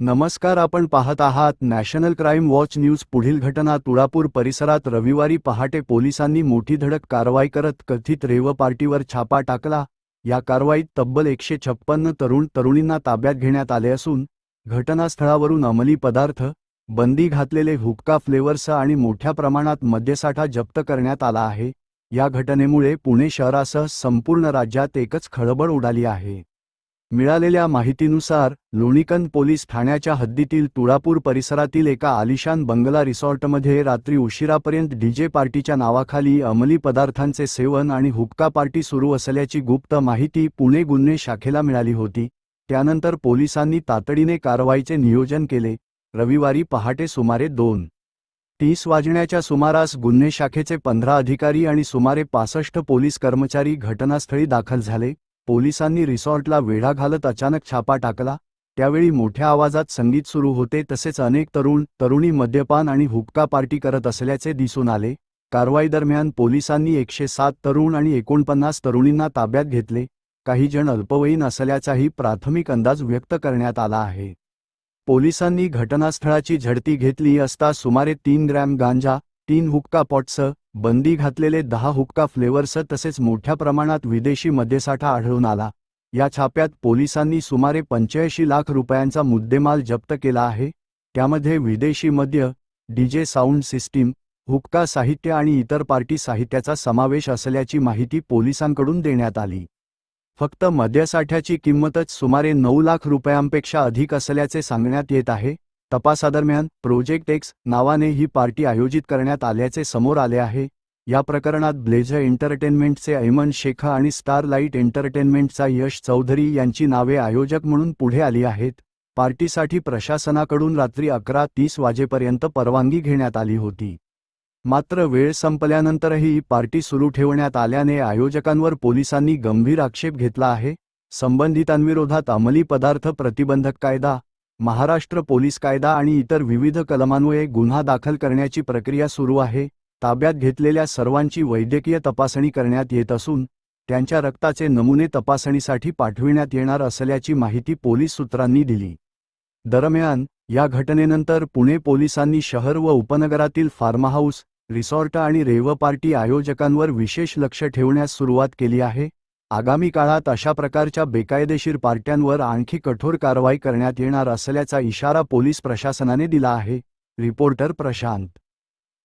नमस्कार, आपण पाहत आहात नॅशनल क्राईम वॉच न्यूज. पुढील घटना तुळापूर परिसरात रविवारी पहाटे पोलिसांनी मोठी धडक कारवाई करत कथित रेव पार्टीवर छापा टाकला. या कारवाईत तब्बल 156 तरुण-तरुणींना ताब्यात घेण्यात आले असून घटनास्थळावरून अंमली पदार्थ, बंदी घातलेले हुक्का फ्लेवर्स आणि मोठ्या प्रमाणात मद्यसाठा जप्त करण्यात आला आहे. या घटनेमुळे पुणे शहरासह संपूर्ण राज्यात एकच खळबळ उडाली आहे. मिळालेल्या माहितीनुसार लोणीकंद पोलीस ठाण्याच्या हद्दीतील तुळापूर परिसरातील एका आलिशान बंगला रिसॉर्टमध्ये रात्री उशिरापर्यंत डीजे पार्टीच्या नावाखाली अंमली पदार्थांचे सेवन आणि हुक्का पार्टी सुरू असल्याची गुप्त माहिती पुणे गुन्हे शाखेला मिळाली होती. त्यानंतर पोलिसांनी तातडीने कारवाईचे नियोजन केले. रविवारी पहाटे सुमारे 2:30 वाजण्याच्या सुमारास गुन्हे शाखेचे 15 अधिकारी आणि सुमारे 65 पोलीस कर्मचारी घटनास्थळी दाखल झाले. पोलिसांनी रिसॉर्टला वेढा घालत अचानक छापा टाकला. त्यावेळी मोठ्या आवाजात संगीत सुरू होते, तसेच अनेक तरुण-तरुणी मद्यपान आणि हुक्का पार्टी करत असल्याचे दिसून आले. कारवाईदरम्यान पोलिसांनी 107 तरुण आणि 49 तरुणींना ताब्यात घेतले. काही जण अल्पवयीन असल्याचाही प्राथमिक अंदाज व्यक्त करण्यात आला आहे. पोलिसांनी घटनास्थळाची झडती घेतली असता सुमारे 3 ग्रॅम गांजा, 3 हुक्का पॉट्स, बंदी घातलेले 10 हुक्का फ्लेवर्स तसेच मोठ्या प्रमाणात विदेशी मद्यसाठा आढळून आला. या छाप्यात पोलिसांनी सुमारे 85 लाख रुपयांचा मुद्देमाल जप्त केला आहे. त्यामध्ये विदेशी मद्य, डीजे साऊंड सिस्टीम, हुक्का साहित्य आणि इतर पार्टी साहित्याचा समावेश असल्याची माहिती पोलिसांकडून देण्यात आली. फक्त मद्यसाठ्याची किंमतच सुमारे 9 लाख रुपयांपेक्षा अधिक असल्याचे सांगण्यात येत आहे. तपासादरम्यान प्रोजेक्ट एक्स नावाने ही पार्टी आयोजित करण्यात आल्याचे समोर आले आहे. या प्रकरणात ब्लेझर एंटरटेनमेंटचे ऐमन शेख आणि स्टारलाइट एंटरटेनमेंटचा यश चौधरी यांची नावे आयोजक म्हणून पुढे आली आहेत. पार्टीसाठी प्रशासनाकडून रात्री 11:30 वाजेपर्यंत परवानगी घेण्यात आली होती. मात्र वेळ संपल्यानंतरही पार्टी सुरू ठेवण्यात आल्याने आयोजकांवर पोलिसांनी गंभीर आक्षेप घेतला आहे. संबंधितांविरोधात अंमली पदार्थ प्रतिबंधक कायदा, महाराष्ट्र पोलीस कायदा आणि इतर विविध कलमांन्वये गुन्हा दाखल करण्याची प्रक्रिया सुरू आहे. ताब्यात घेतलेल्या सर्वांची वैद्यकीय तपासणी करण्यात येत असून त्यांच्या रक्ताचे नमुने तपासणीसाठी पाठविण्यात येणार असल्याची माहिती पोलीस सूत्रांनी दिली. दरम्यान या घटनेनंतर पुणे पोलिसांनी शहर व उपनगरातील फार्महाऊस, रिसॉर्ट आणि रेव पार्टी आयोजकांवर विशेष लक्ष ठेवण्यास सुरुवात केली आहे. आगामी काळात अशा प्रकारच्या बेकायदेशीर पार्ट्यांवर आणखी कठोर कारवाई करण्यात येणार असल्याचा इशारा पोलीस प्रशासनाने दिला आहे. रिपोर्टर प्रशांत.